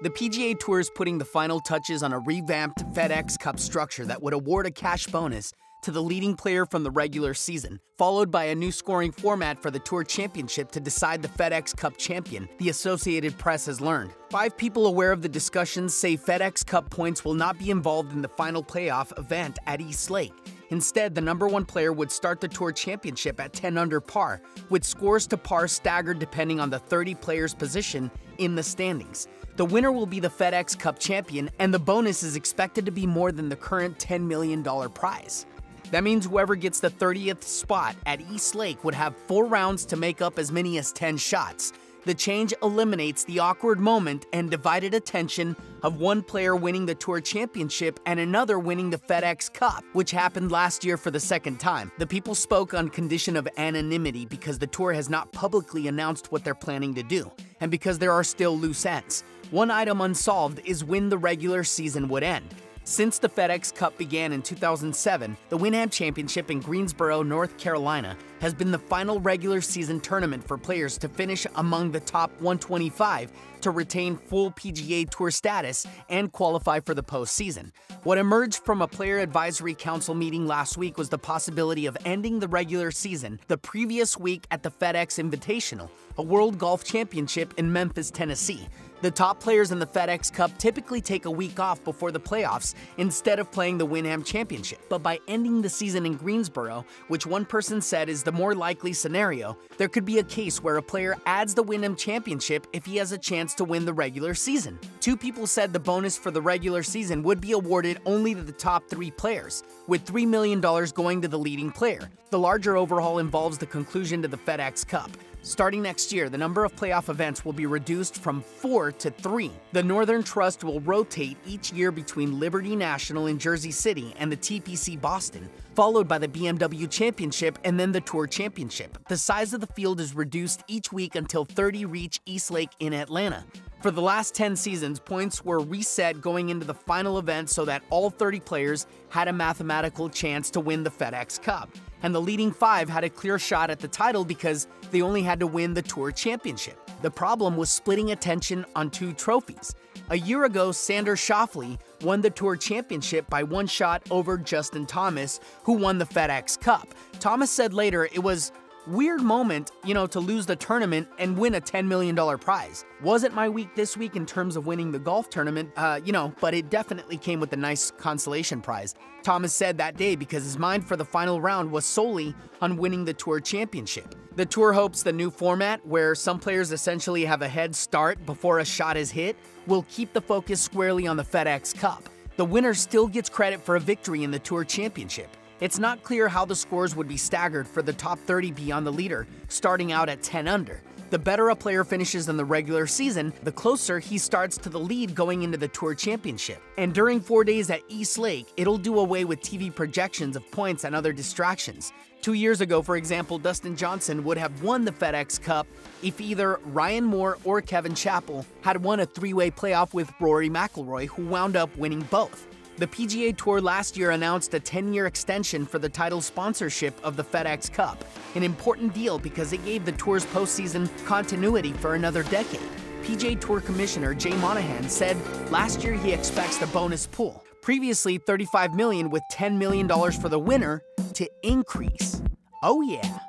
The PGA Tour is putting the final touches on a revamped FedEx Cup structure that would award a cash bonus to the leading player from the regular season, followed by a new scoring format for the Tour Championship to decide the FedEx Cup champion, the Associated Press has learned. 5 people aware of the discussions say FedEx Cup points will not be involved in the final playoff event at East Lake. Instead, the #1 player would start the Tour Championship at 10 under par, with scores to par staggered depending on the 30 players' position in the standings. The winner will be the FedEx Cup champion, and the bonus is expected to be more than the current $10 million prize. That means whoever gets the 30th spot at East Lake would have 4 rounds to make up as many as 10 shots. The change eliminates the awkward moment and divided attention of one player winning the Tour Championship and another winning the FedEx Cup, which happened last year for the second time. The people spoke on condition of anonymity because the Tour has not publicly announced what they're planning to do, and because there are still loose ends. One item unsolved is when the regular season would end. Since the FedEx Cup began in 2007, the Wyndham Championship in Greensboro, North Carolina, has been the final regular season tournament for players to finish among the top 125 to retain full PGA Tour status and qualify for the postseason. What emerged from a player advisory council meeting last week was the possibility of ending the regular season the previous week at the FedEx Invitational, a World Golf Championship in Memphis, Tennessee. The top players in the FedEx Cup typically take a week off before the playoffs instead of playing the Wyndham Championship. But by ending the season in Greensboro, which one person said is the more likely scenario, there could be a case where a player adds the Wyndham Championship if he has a chance to win the regular season. 2 people said the bonus for the regular season would be awarded only to the top 3 players, with $3 million going to the leading player. The larger overhaul involves the conclusion to the FedEx Cup. Starting next year, the number of playoff events will be reduced from 4 to 3. The Northern Trust will rotate each year between Liberty National in Jersey City and the TPC Boston, followed by the BMW Championship and then the Tour Championship. The size of the field is reduced each week until 30 reach East Lake in Atlanta. For the last 10 seasons, points were reset going into the final event so that all 30 players had a mathematical chance to win the FedEx Cup, and the leading 5 had a clear shot at the title because they only had to win the Tour Championship. The problem was splitting attention on 2 trophies. A year ago, Xander Schauffele won the Tour Championship by 1 shot over Justin Thomas, who won the FedEx Cup. Thomas said later it was weird moment, to lose the tournament and win a $10 million prize. Wasn't my week this week in terms of winning the golf tournament, but it definitely came with a nice consolation prize. Thomas said that day because his mind for the final round was solely on winning the Tour Championship. The Tour hopes the new format, where some players essentially have a head start before a shot is hit, will keep the focus squarely on the FedEx Cup. The winner still gets credit for a victory in the Tour Championship. It's not clear how the scores would be staggered for the top 30 beyond the leader, starting out at 10 under. The better a player finishes in the regular season, the closer he starts to the lead going into the Tour Championship. And during 4 days at East Lake, it'll do away with TV projections of points and other distractions. 2 years ago, for example, Dustin Johnson would have won the FedEx Cup if either Ryan Moore or Kevin Chappell had won a 3-way playoff with Rory McIlroy, who wound up winning both. The PGA Tour last year announced a 10-year extension for the title sponsorship of the FedEx Cup, an important deal because it gave the Tour's postseason continuity for another decade. PGA Tour Commissioner Jay Monahan said last year he expects the bonus pool, previously $35 million with $10 million for the winner, to increase. Oh yeah.